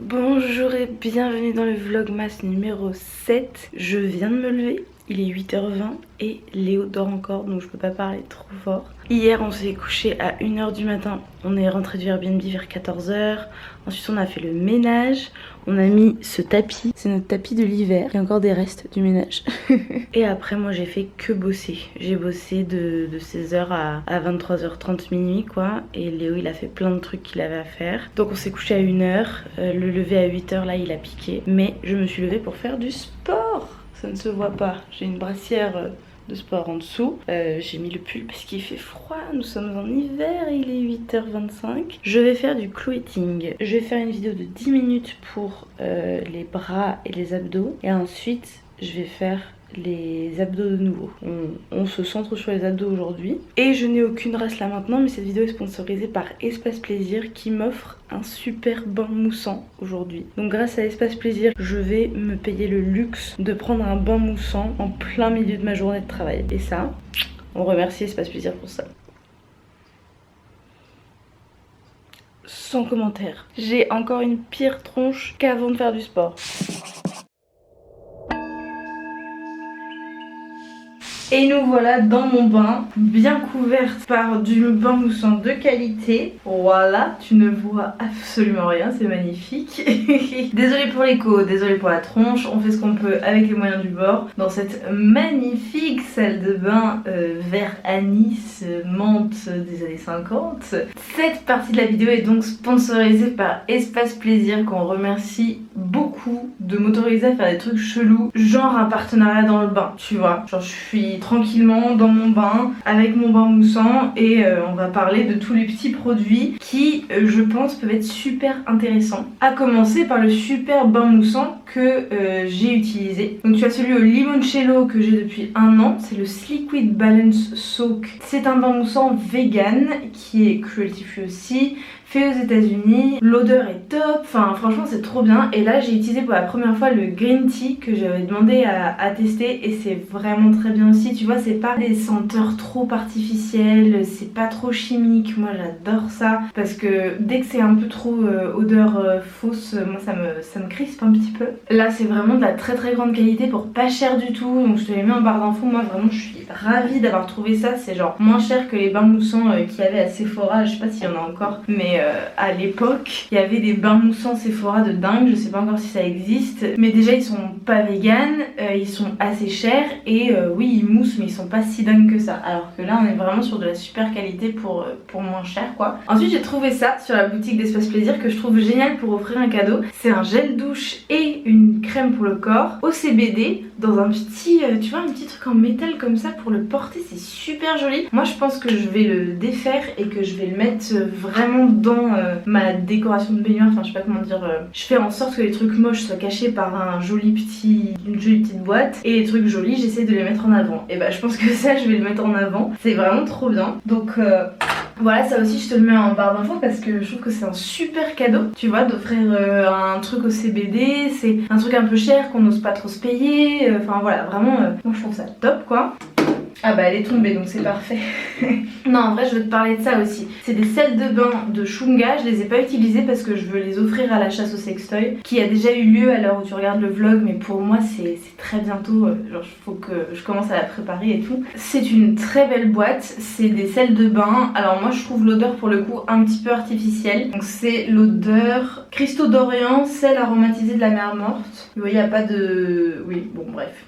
Bonjour et bienvenue dans le vlogmas numéro 7. Je viens de me lever, il est 8h20 et Léo dort encore donc je peux pas parler trop fort. Hier on s'est couché à 1h du matin, on est rentré du Airbnb vers 14h. Ensuite on a fait le ménage, on a mis ce tapis, c'est notre tapis de l'hiver. Il y a encore des restes du ménage. Et après moi j'ai fait que bosser. J'ai bossé de 16h à 23h30 minuit quoi. Et Léo il a fait plein de trucs qu'il avait à faire. Donc on s'est couché à 1h, le lever à 8h là il a piqué. Mais je me suis levée pour faire du sport. Ça ne se voit pas, j'ai une brassière de sport en dessous. J'ai mis le pull parce qu'il fait froid, nous sommes en hiver, il est 8h25. Je vais faire du cloeting. Je vais faire une vidéo de 10 minutes pour les bras et les abdos. Et ensuite, je vais faire les abdos de nouveau. On se centre sur les abdos aujourd'hui. Et je n'ai aucune race là maintenant, mais cette vidéo est sponsorisée par Espace Plaisir qui m'offre un super bain moussant aujourd'hui. Donc grâce à Espace Plaisir, je vais me payer le luxe de prendre un bain moussant en plein milieu de ma journée de travail. Et ça, on remercie Espace Plaisir pour ça. Sans commentaire. J'ai encore une pire tronche qu'avant de faire du sport. Et nous voilà dans mon bain, bien couverte par du bain moussant de qualité. Voilà, tu ne vois absolument rien, c'est magnifique. Désolée pour l'écho, désolée pour la tronche, on fait ce qu'on peut avec les moyens du bord. Dans cette magnifique salle de bain vert anis, menthe des années 50. Cette partie de la vidéo est donc sponsorisée par Espace Plaisir qu'on remercie beaucoup de m'autoriser à faire des trucs chelous, genre un partenariat dans le bain, tu vois. Genre je suis tranquillement dans mon bain avec mon bain moussant et on va parler de tous les petits produits qui je pense peuvent être super intéressants. À commencer par le super bain moussant que j'ai utilisé. Donc tu as celui au limoncello que j'ai depuis 1 an, c'est le Sliquid Balance Soak. C'est un bain moussant vegan qui est cruelty free aussi, fait aux États-Unis. L'odeur est top, enfin franchement c'est trop bien. Et là j'ai utilisé pour la première fois le green tea que j'avais demandé à tester et c'est vraiment très bien aussi. Tu vois, c'est pas des senteurs trop artificielles, c'est pas trop chimique. Moi j'adore ça parce que dès que c'est un peu trop odeur fausse, moi ça me crispe un petit peu. Là c'est vraiment de la très très grande qualité pour pas cher du tout. Donc je te l'ai mis en barre d'infos. Moi vraiment je suis ravie d'avoir trouvé ça. C'est genre moins cher que les bains moussants qu'il y avait à Sephora. Je sais pas s'il y en a encore, mais à l'époque il y avait des bains moussants Sephora de dingue. Je sais pas encore si ça existe, mais déjà ils sont pas vegan, ils sont assez chers et oui ils moussent mais ils sont pas si dingues que ça. Alors que là on est vraiment sur de la super qualité pour moins cher quoi. Ensuite j'ai trouvé ça sur la boutique d'Espace Plaisir que je trouve génial pour offrir un cadeau. C'est un gel douche et une crème pour le corps au CBD dans un petit, tu vois, un petit truc en métal comme ça pour le porter. C'est super joli. Moi je pense que je vais le défaire et que je vais le mettre vraiment dans ma décoration de baignoire. Enfin je sais pas comment dire. Je fais en sorte que les trucs moches soient cachés par une jolie petite boîte et les trucs jolis j'essaie de les mettre en avant. Et bah je pense que ça je vais le mettre en avant. C'est vraiment trop bien. Donc voilà, ça aussi je te le mets en barre d'infos parce que je trouve que c'est un super cadeau, tu vois, d'offrir un truc au CBD. C'est un truc un peu cher qu'on n'ose pas trop se payer. Enfin voilà, vraiment, moi je trouve ça top quoi. Ah bah elle est tombée donc c'est parfait. Non en vrai je veux te parler de ça aussi. C'est des sels de bain de Shunga. Je les ai pas utilisés parce que je veux les offrir à la chasse au sextoy qui a déjà eu lieu à l'heure où tu regardes le vlog. Mais pour moi c'est très bientôt, genre il faut que je commence à la préparer et tout. C'est une très belle boîte, c'est des sels de bain. Alors moi je trouve l'odeur pour le coup un petit peu artificielle. Donc c'est l'odeur Cristaux d'Orient, sel aromatisé de la mer morte. Vous voyez il n'y a pas de... Oui bon bref.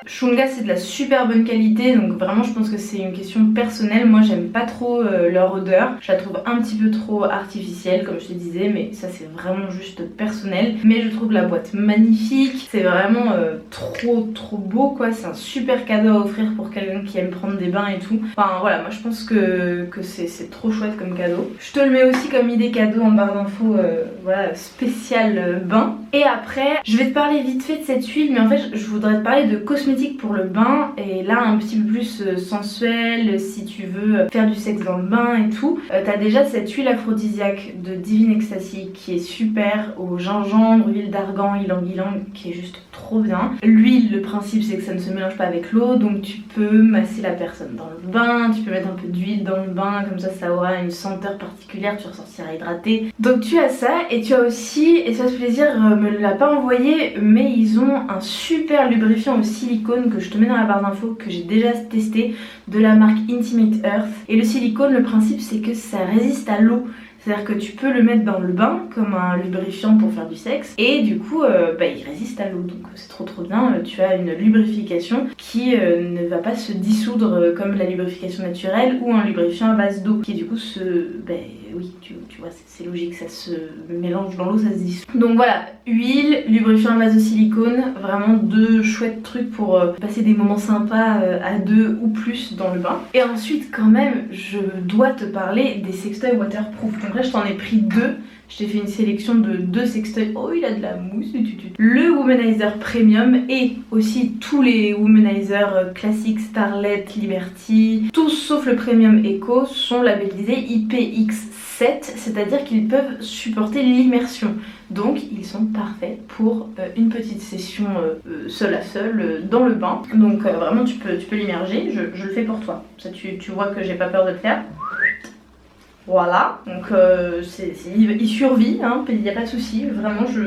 Shunga c'est de la super bonne qualité donc vraiment je pense que c'est une question personnelle. Moi j'aime pas trop leur odeur, je la trouve un petit peu trop artificielle comme je te disais, mais ça c'est vraiment juste personnel. Mais je trouve la boîte magnifique, c'est vraiment trop beau quoi. C'est un super cadeau à offrir pour quelqu'un qui aime prendre des bains et tout. Enfin voilà, moi je pense que c'est trop chouette comme cadeau. Je te le mets aussi comme idée cadeau en barre d'infos, voilà, spécial bain. Et après je vais te parler vite fait de cette huile, mais en fait je voudrais te parler de cosmétiques cosmétique pour le bain et là un petit peu plus sensuel si tu veux faire du sexe dans le bain et tout. T'as déjà cette huile aphrodisiaque de Divine Ecstasy qui est super au gingembre, huile d'argan, ylang-ylang qui est juste trop bien. L'huile, le principe c'est que ça ne se mélange pas avec l'eau, donc tu peux masser la personne dans le bain, tu peux mettre un peu d'huile dans le bain, comme ça aura une senteur particulière, tu ressortiras hydraté. Donc tu as ça et tu as aussi, et ça fait plaisir, me l'a pas envoyé, mais ils ont un super lubrifiant au silicone que je te mets dans la barre d'infos que j'ai déjà testé de la marque Intimate Earth. Et le silicone, le principe c'est que ça résiste à l'eau. C'est-à-dire que tu peux le mettre dans le bain comme un lubrifiant pour faire du sexe et du coup il résiste à l'eau, donc c'est trop bien. Tu as une lubrification qui ne va pas se dissoudre comme la lubrification naturelle ou un lubrifiant à base d'eau qui du coup oui tu vois c'est logique, ça se mélange dans l'eau, ça se dissout. Donc voilà, huile, lubrifiant à base de silicone, vraiment deux chouettes trucs pour passer des moments sympas à deux ou plus dans le bain. Et ensuite quand même je dois te parler des sextoys waterproof. Donc là je t'en ai pris deux. Je t'ai fait une sélection de deux sextoys. Oh, il a de la mousse. Le Womanizer Premium et aussi tous les Womanizers classiques, Starlet, Liberty, tous sauf le Premium Eco sont labellisés IPX7, c'est-à-dire qu'ils peuvent supporter l'immersion. Donc ils sont parfaits pour une petite session seule à seule dans le bain. Donc vraiment tu peux l'immerger, je le fais pour toi. Ça tu vois que j'ai pas peur de le faire. Voilà, donc il survit, hein, il n'y a pas de souci, vraiment je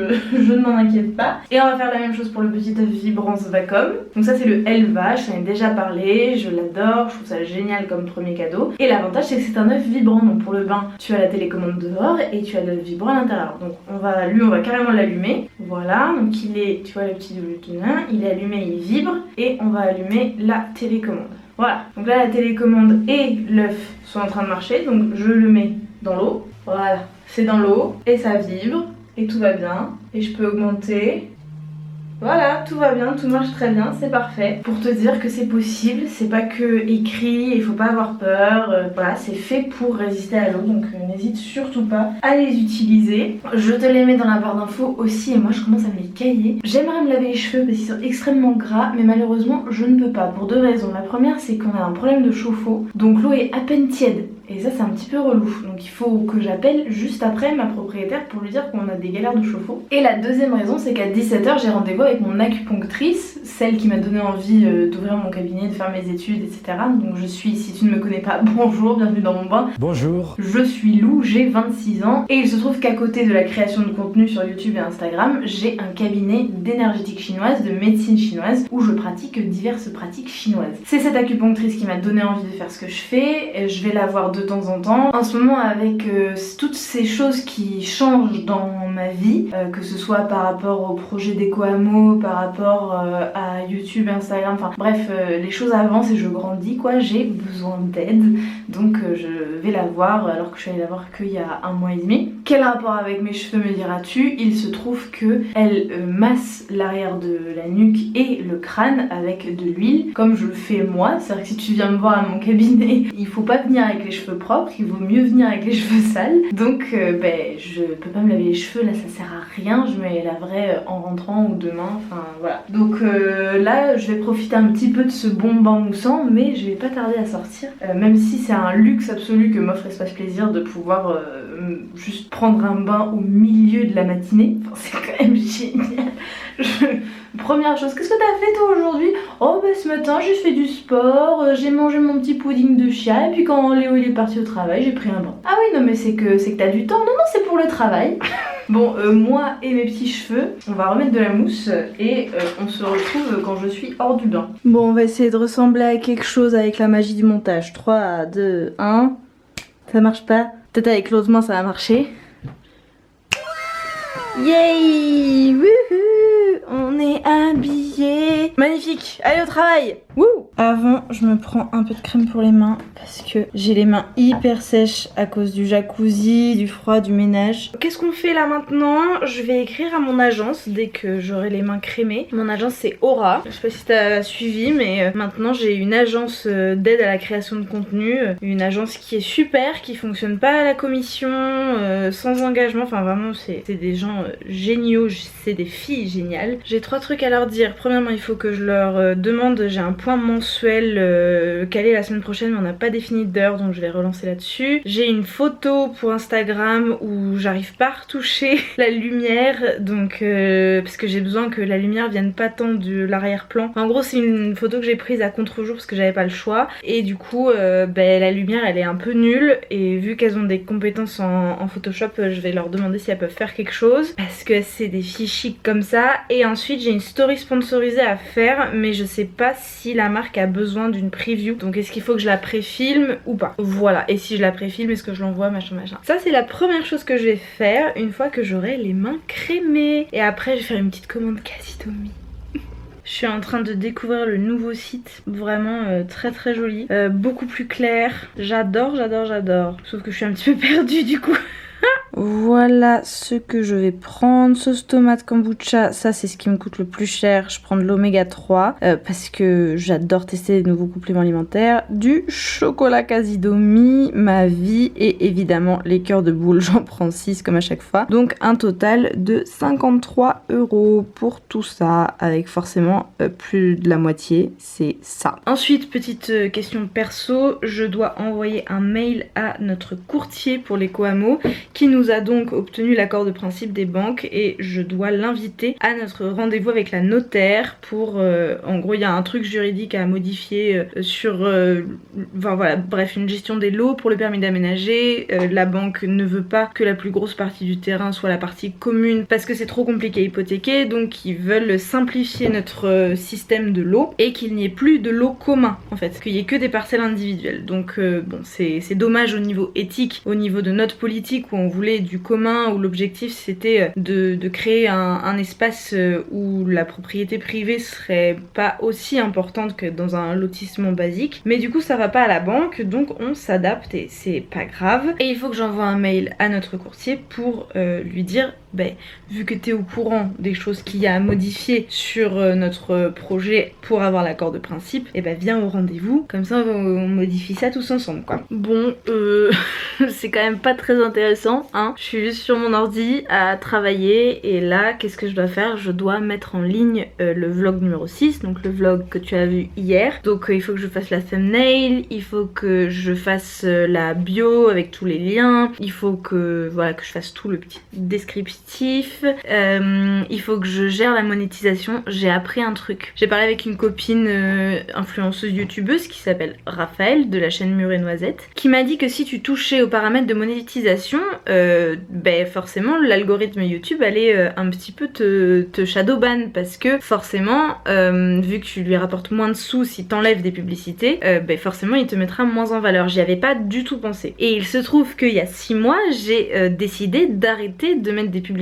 ne m'en inquiète pas. Et on va faire la même chose pour le petit œuf Vibrance Vacom. Donc ça c'est le Elva, je t'en ai déjà parlé, je l'adore, je trouve ça génial comme premier cadeau. Et l'avantage c'est que c'est un œuf vibrant, donc pour le bain tu as la télécommande dehors et tu as l'œuf vibrant à l'intérieur. Donc on va carrément l'allumer, voilà, donc il est, tu vois le petit Bluetooth, il est allumé, il vibre et on va allumer la télécommande. Voilà, donc là la télécommande et l'œuf sont en train de marcher, donc je le mets dans l'eau. Voilà, c'est dans l'eau et ça vibre et tout va bien. Et je peux augmenter. Voilà, tout va bien, tout marche très bien, c'est parfait. Pour te dire que c'est possible, c'est pas que écrit, il faut pas avoir peur. Voilà, c'est fait pour résister à l'eau, donc n'hésite surtout pas à les utiliser. Je te les mets dans la barre d'infos aussi et moi je commence à me les cailler. J'aimerais me laver les cheveux parce qu'ils sont extrêmement gras, mais malheureusement je ne peux pas pour deux raisons. La première c'est qu'on a un problème de chauffe-eau, donc l'eau est à peine tiède. Et ça c'est un petit peu relou, donc il faut que j'appelle juste après ma propriétaire pour lui dire qu'on a des galères de chauffe-eau. Et la deuxième raison c'est qu'à 17 h j'ai rendez-vous avec mon acupunctrice, celle qui m'a donné envie d'ouvrir mon cabinet, de faire mes études, etc. Donc je suis, si tu ne me connais pas, bonjour, bienvenue dans mon bain. Bonjour. Je suis Lou, j'ai 26 ans et il se trouve qu'à côté de la création de contenu sur YouTube et Instagram, j'ai un cabinet d'énergétique chinoise, de médecine chinoise, où je pratique diverses pratiques chinoises. C'est cette acupunctrice qui m'a donné envie de faire ce que je fais, et je vais la voir de temps en temps. En ce moment avec toutes ces choses qui changent dans ma vie, que ce soit par rapport au projet d'Ecoamo, par rapport à YouTube, Instagram, enfin bref, les choses avancent et je grandis quoi, j'ai besoin d'aide, donc je vais la voir alors que je suis allée la voir qu'il y a 1 mois et demi. Quel rapport avec mes cheveux me diras-tu? Il se trouve que elle masse l'arrière de la nuque et le crâne avec de l'huile, comme je le fais moi, c'est-à-dire que si tu viens me voir à mon cabinet, il faut pas venir avec les cheveux propres, il vaut mieux venir avec les cheveux sales, donc je peux pas me laver les cheveux, là ça sert à rien, je me les laverai en rentrant ou demain, enfin voilà. Donc là je vais profiter un petit peu de ce bon bain moussant, mais je vais pas tarder à sortir, même si c'est un luxe absolu que m'offre Espace Plaisir de pouvoir juste prendre un bain au milieu de la matinée, enfin, c'est quand même génial. Première chose, qu'est-ce que t'as fait toi aujourd'hui? Oh bah ce matin j'ai fait du sport, j'ai mangé mon petit pudding de chia et puis quand Léo il est parti au travail j'ai pris un bain. Ah oui non mais c'est que t'as du temps, non c'est pour le travail. Bon moi et mes petits cheveux, on va remettre de la mousse et on se retrouve quand je suis hors du bain. Bon on va essayer de ressembler à quelque chose avec la magie du montage. 3, 2, 1, ça marche pas? Peut-être avec l'autre main ça va marcher. Yay! Wouhou! On est habillés. Magnifique. Allez au travail. Wouh! Avant, je me prends un peu de crème pour les mains parce que j'ai les mains hyper sèches à cause du jacuzzi, du froid, du ménage. Qu'est-ce qu'on fait là maintenant? Je vais écrire à mon agence dès que j'aurai les mains crémées. Mon agence c'est Aura. Je sais pas si t'as suivi, mais maintenant j'ai une agence d'aide à la création de contenu. Une agence qui est super, qui fonctionne pas à la commission, sans engagement. Enfin vraiment c'est des gens géniaux, c'est des filles géniales. J'ai 3 trucs à leur dire. Premièrement, il faut que je leur demande, j'ai un point mensuel calé la semaine prochaine mais on n'a pas défini d'heure donc je vais relancer là-dessus. J'ai une photo pour Instagram où j'arrive pas à retoucher la lumière donc parce que j'ai besoin que la lumière vienne pas tant de l'arrière-plan. En gros c'est une photo que j'ai prise à contre-jour parce que j'avais pas le choix et du coup la lumière elle est un peu nulle et vu qu'elles ont des compétences en Photoshop je vais leur demander si elles peuvent faire quelque chose parce que c'est des filles chic comme ça. Et ensuite j'ai une story sponsorisée à faire mais je sais pas si la marque a besoin d'une preview donc est-ce qu'il faut que je la préfilme ou pas. Voilà, et si je la préfilme est-ce que je l'envoie machin. Ça c'est la première chose que je vais faire une fois que j'aurai les mains crémées. Et après je vais faire une petite commande Casidomi. Je suis en train de découvrir le nouveau site, vraiment très très joli, beaucoup plus clair. J'adore. Sauf que je suis un petit peu perdue du coup. Voilà ce que je vais prendre. Sauce tomate kombucha, ça c'est ce qui me coûte le plus cher. Je prends de l'oméga 3 parce que j'adore tester des nouveaux compléments alimentaires. Du chocolat Casidomi, ma vie, et évidemment les cœurs de boule, j'en prends 6 comme à chaque fois. Donc un total de 53 € pour tout ça, avec forcément plus de la moitié, c'est ça. Ensuite, petite question perso, je dois envoyer un mail à notre courtier pour les Coamo qui nous a donc obtenu l'accord de principe des banques et je dois l'inviter à notre rendez-vous avec la notaire pour en gros il y a un truc juridique à modifier sur enfin voilà, bref, une gestion des lots pour le permis d'aménager. La banque ne veut pas que la plus grosse partie du terrain soit la partie commune parce que c'est trop compliqué à hypothéquer, donc ils veulent simplifier notre système de lots et qu'il n'y ait plus de lots communs en fait, qu'il n'y ait que des parcelles individuelles. Donc bon, c'est dommage au niveau éthique, au niveau de notre politique où on voulait du commun, où l'objectif c'était de créer un espace où la propriété privée serait pas aussi importante que dans un lotissement basique. Mais du coup ça va pas à la banque, donc on s'adapte et c'est pas grave. Et il faut que j'envoie un mail à notre courtier pour lui dire vu que tu es au courant des choses qu'il y a à modifier sur notre projet pour avoir l'accord de principe, et viens au rendez-vous, comme ça on modifie ça tous ensemble quoi. Bon, c'est quand même pas très intéressant hein. Je suis juste sur mon ordi à travailler et là qu'est-ce que je dois faire? Je dois mettre en ligne le vlog numéro 6, donc le vlog que tu as vu hier. Donc il faut que je fasse la thumbnail, il faut que je fasse la bio avec tous les liens, il faut que voilà que je fasse tout le petit descriptif. Il faut que je gère la monétisation. J'ai appris un truc. J'ai parlé avec une copine influenceuse youtubeuse qui s'appelle Raphaël de la chaîne Mûre et Noisette, qui m'a dit que si tu touchais aux paramètres de monétisation, forcément l'algorithme YouTube allait un petit peu te shadowban parce que forcément vu que tu lui rapportes moins de sous si t'enlèves des publicités, forcément il te mettra moins en valeur. J'y avais pas du tout pensé. Et il se trouve qu'il y a 6 mois j'ai décidé d'arrêter de mettre des publicités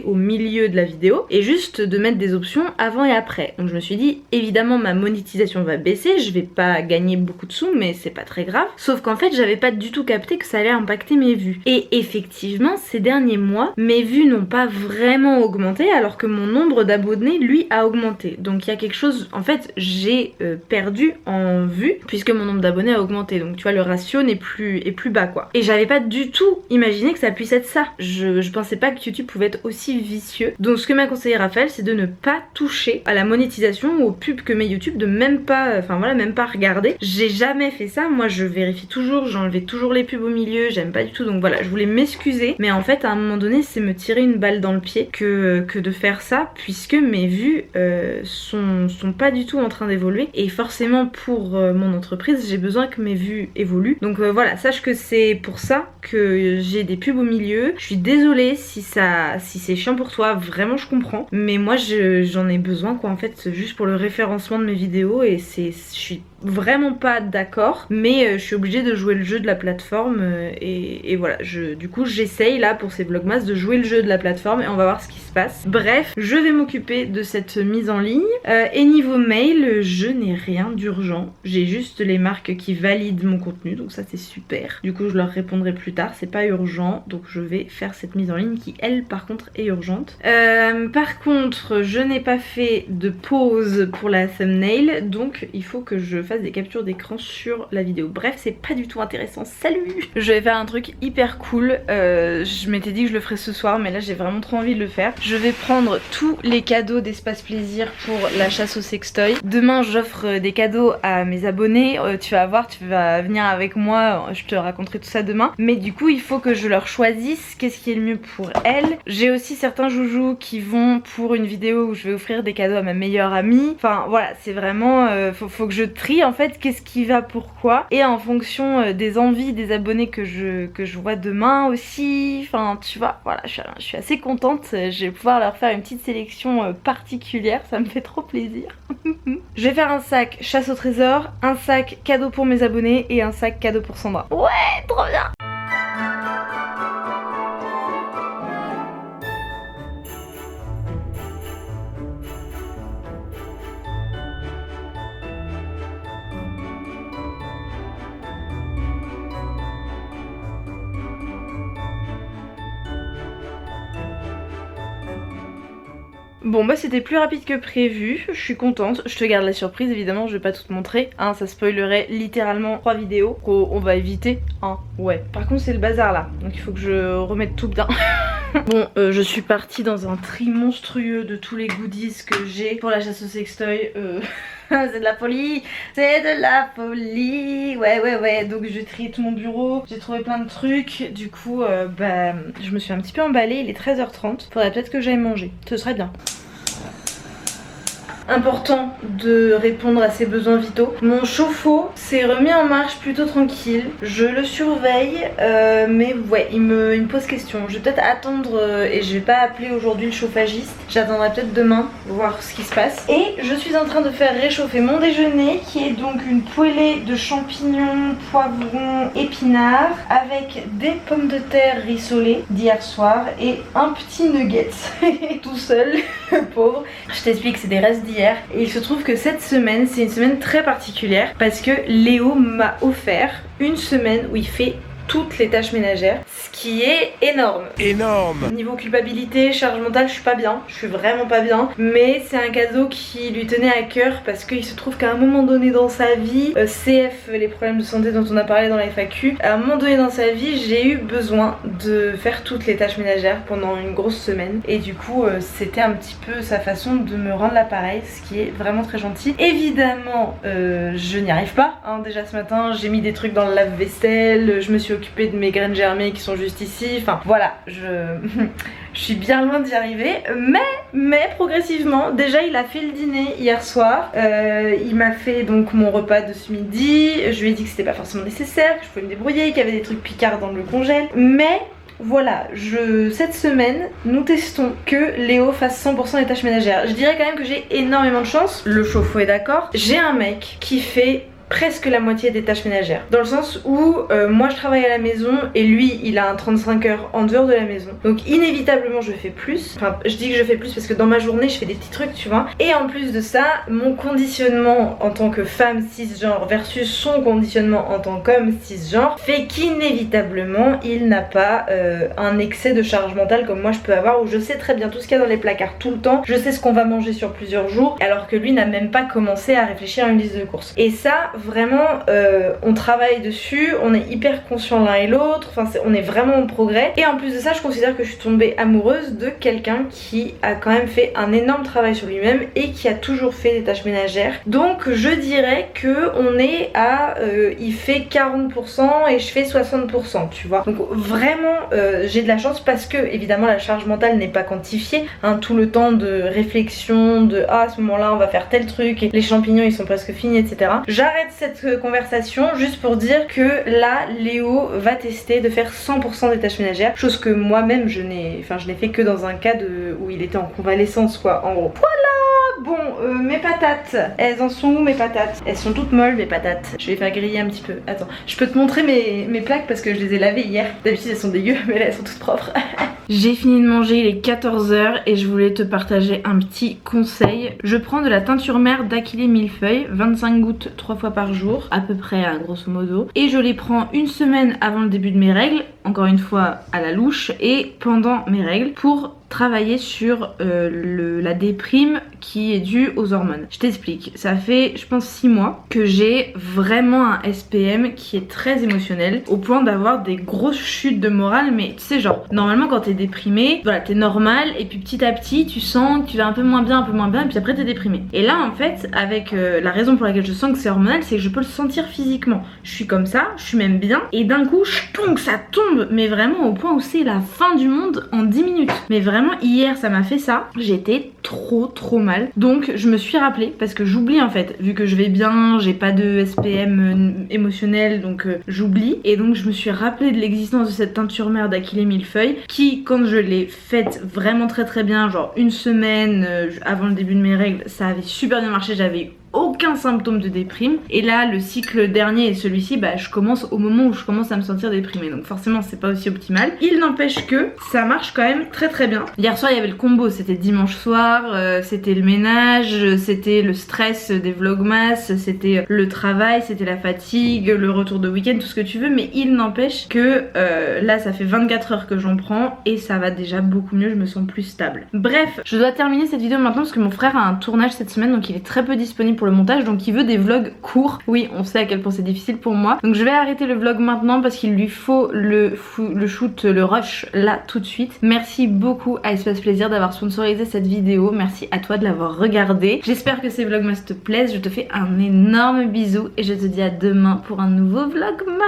au milieu de la vidéo et juste de mettre des options avant et après. Donc je me suis dit évidemment ma monétisation va baisser, je vais pas gagner beaucoup de sous mais c'est pas très grave. Sauf qu'en fait j'avais pas du tout capté que ça allait impacter mes vues. Et effectivement ces derniers mois mes vues n'ont pas vraiment augmenté alors que mon nombre d'abonnés lui a augmenté. Donc il y a quelque chose, en fait j'ai perdu en vues puisque mon nombre d'abonnés a augmenté. Donc tu vois le ratio est plus bas quoi. Et j'avais pas du tout imaginé que ça puisse être ça. Je pensais pas que YouTube pouvait être aussi vicieux. Donc ce que m'a conseillé Raphaël c'est de ne pas toucher à la monétisation ou aux pubs que met YouTube, de même pas, même pas regarder. J'ai jamais fait ça, moi je vérifie toujours, j'enlevais toujours les pubs au milieu, j'aime pas du tout, donc voilà, je voulais m'excuser, mais en fait à un moment donné c'est me tirer une balle dans le pied que de faire ça, puisque mes vues sont pas du tout en train d'évoluer, et forcément pour mon entreprise j'ai besoin que mes vues évoluent. Donc voilà, sache que c'est pour ça que j'ai des pubs au milieu. Je suis désolée si c'est chiant pour toi, vraiment je comprends, mais moi j'en ai besoin quoi, en fait juste pour le référencement de mes vidéos, et je suis vraiment pas d'accord, mais je suis obligée de jouer le jeu de la plateforme et voilà, du coup j'essaye là pour ces vlogmas de jouer le jeu de la plateforme et on va voir ce qui se passe. Bref, je vais m'occuper de cette mise en ligne et niveau mail, je n'ai rien d'urgent, j'ai juste les marques qui valident mon contenu, donc ça c'est super. Du coup je leur répondrai plus tard, c'est pas urgent, donc je vais faire cette mise en ligne qui elle par contre est urgente. Par contre je n'ai pas fait de pause pour la thumbnail, donc il faut que je fasse des captures d'écran sur la vidéo. Bref, c'est pas du tout intéressant. Salut! Je vais faire un truc hyper cool. Je m'étais dit que je le ferais ce soir, mais là j'ai vraiment trop envie de le faire. Je vais prendre tous les cadeaux d'Espace Plaisir pour la chasse au sextoy. Demain j'offre des cadeaux à mes abonnés. Tu vas voir, tu vas venir avec moi, je te raconterai tout ça demain. Mais du coup il faut que je leur choisisse qu'est-ce qui est le mieux pour elles. J'ai aussi certains joujoux qui vont pour une vidéo où je vais offrir des cadeaux à ma meilleure amie. Enfin voilà, c'est vraiment faut que je trie en fait qu'est-ce qui va pourquoi, et en fonction des envies des abonnés que je vois demain aussi. Enfin tu vois, voilà, je suis assez contente. Je vais pouvoir leur faire une petite sélection particulière, ça me fait trop plaisir. Je vais faire un sac chasse au trésor, un sac cadeau pour mes abonnés et un sac cadeau pour Sandra. Ouais, trop bien. Bon bah c'était plus rapide que prévu, je suis contente, je te garde la surprise évidemment, je vais pas tout te montrer, hein, ça spoilerait littéralement 3 vidéos qu'on va éviter, hein, ouais. Par contre c'est le bazar là, donc il faut que je remette tout bien. Bon, je suis partie dans un tri monstrueux de tous les goodies que j'ai pour la chasse au sextoy. C'est de la folie, c'est de la folie. Ouais, donc j'ai trié tout mon bureau, j'ai trouvé plein de trucs. Du coup, bah, je me suis un petit peu emballée, il est 13h30. Faudrait peut-être que j'aille manger, ce serait bien. Important de répondre à ses besoins vitaux. Mon chauffe-eau s'est remis en marche plutôt tranquille. Je le surveille, mais ouais, il me pose question. Je vais peut-être attendre et je vais pas appeler aujourd'hui le chauffagiste. J'attendrai peut-être demain, voir ce qui se passe. Et je suis en train de faire réchauffer mon déjeuner, qui est donc une poêlée de champignons, poivrons, épinards, avec des pommes de terre rissolées d'hier soir et un petit nugget tout seul, pauvre. Je t'explique, c'est des restes d'hier. Et il se trouve que cette semaine, c'est une semaine très particulière parce que Léo m'a offert une semaine où il fait toutes les tâches ménagères, ce qui est énorme. Niveau culpabilité, charge mentale, je suis pas bien, je suis vraiment pas bien, mais c'est un cadeau qui lui tenait à cœur parce qu'il se trouve qu'à un moment donné dans sa vie, CF, les problèmes de santé dont on a parlé dans la FAQ, à un moment donné dans sa vie, j'ai eu besoin de faire toutes les tâches ménagères pendant une grosse semaine, et du coup c'était un petit peu sa façon de me rendre l'appareil, ce qui est vraiment très gentil. Évidemment je n'y arrive pas, hein. Déjà ce matin j'ai mis des trucs dans le lave-vaisselle, je me suis occupée de mes graines germées qui sont juste ici, enfin voilà, je suis bien loin d'y arriver, mais progressivement. Déjà il a fait le dîner hier soir, il m'a fait donc mon repas de ce midi, je lui ai dit que c'était pas forcément nécessaire, que je pouvais me débrouiller, qu'il y avait des trucs picards dans le congèle, mais voilà, cette semaine, nous testons que Léo fasse 100% des tâches ménagères. Je dirais quand même que j'ai énormément de chance, le chauffe-eau est d'accord, j'ai un mec qui fait presque la moitié des tâches ménagères, dans le sens où moi je travaille à la maison et lui il a un 35 heures en dehors de la maison, donc inévitablement je fais plus. Enfin je dis que je fais plus parce que dans ma journée je fais des petits trucs, tu vois, et en plus de ça mon conditionnement en tant que femme cisgenre versus son conditionnement en tant qu'homme cisgenre fait qu'inévitablement il n'a pas un excès de charge mentale comme moi je peux avoir, où je sais très bien tout ce qu'il y a dans les placards tout le temps, je sais ce qu'on va manger sur plusieurs jours, alors que lui n'a même pas commencé à réfléchir à une liste de courses. Et ça vraiment on travaille dessus, on est hyper conscients l'un et l'autre, enfin on est vraiment en progrès. Et en plus de ça je considère que je suis tombée amoureuse de quelqu'un qui a quand même fait un énorme travail sur lui-même et qui a toujours fait des tâches ménagères. Donc je dirais que on est à il fait 40% et je fais 60%, tu vois. Donc vraiment j'ai de la chance parce que évidemment la charge mentale n'est pas quantifiée, hein, tout le temps de réflexion de ah à ce moment là on va faire tel truc et les champignons ils sont presque finis, etc. J'arrête cette conversation juste pour dire que là Léo va tester de faire 100% des tâches ménagères, chose que moi-même je n'ai fait que dans un cas où il était en convalescence quoi, en gros. Voilà, Bon, mes patates, elles en sont où mes patates? Elles sont toutes molles mes patates. Je vais les faire griller un petit peu. Attends, je peux te montrer mes plaques parce que je les ai lavées hier. D'habitude elles sont dégueu, mais là elles sont toutes propres. J'ai fini de manger, il est 14 h et je voulais te partager un petit conseil. Je prends de la teinture mère d'Achillée millefeuille, 25 gouttes 3 fois par jour, à peu près grosso modo. Et je les prends une semaine avant le début de mes règles, encore une fois à la louche, et pendant mes règles pour travailler sur la déprime qui est due aux hormones. Je t'explique, ça fait je pense 6 mois que j'ai vraiment un SPM qui est très émotionnel au point d'avoir des grosses chutes de morale, mais tu sais genre normalement quand t'es déprimé, voilà t'es normal et puis petit à petit tu sens que tu vas un peu moins bien et puis après t'es déprimé. Et là en fait avec la raison pour laquelle je sens que c'est hormonal, c'est que je peux le sentir physiquement. Je suis comme ça, je suis même bien et d'un coup ça tombe mais vraiment au point où c'est la fin du monde en 10 minutes. Mais vraiment hier ça m'a fait ça, j'étais trop mal. Donc je me suis rappelée parce que j'oublie en fait, vu que je vais bien, j'ai pas de SPM émotionnel donc j'oublie. Et donc je me suis rappelée de l'existence de cette teinture mère d'Achillée millefeuille qui quand je l'ai faite vraiment très bien, genre une semaine avant le début de mes règles, ça avait super bien marché, j'avais aucun symptôme de déprime. Et là le cycle dernier et celui-ci, bah je commence au moment où je commence à me sentir déprimée, donc forcément c'est pas aussi optimal. Il n'empêche que ça marche quand même très bien. Hier soir il y avait le combo, c'était dimanche soir, c'était le ménage, c'était le stress des vlogmas, c'était le travail, c'était la fatigue, le retour de week-end, tout ce que tu veux. Mais il n'empêche que là ça fait 24 heures que j'en prends et ça va déjà beaucoup mieux, je me sens plus stable. Bref, je dois terminer cette vidéo maintenant parce que mon frère a un tournage cette semaine, donc il est très peu disponible pour le montage, donc il veut des vlogs courts. Oui, on sait à quel point c'est difficile pour moi, donc je vais arrêter le vlog maintenant parce qu'il lui faut le shoot, le rush là tout de suite. Merci beaucoup à Espace Plaisir d'avoir sponsorisé cette vidéo, merci à toi de l'avoir regardée. J'espère que ces vlogmas te plaisent, je te fais un énorme bisou et je te dis à demain pour un nouveau vlogmas.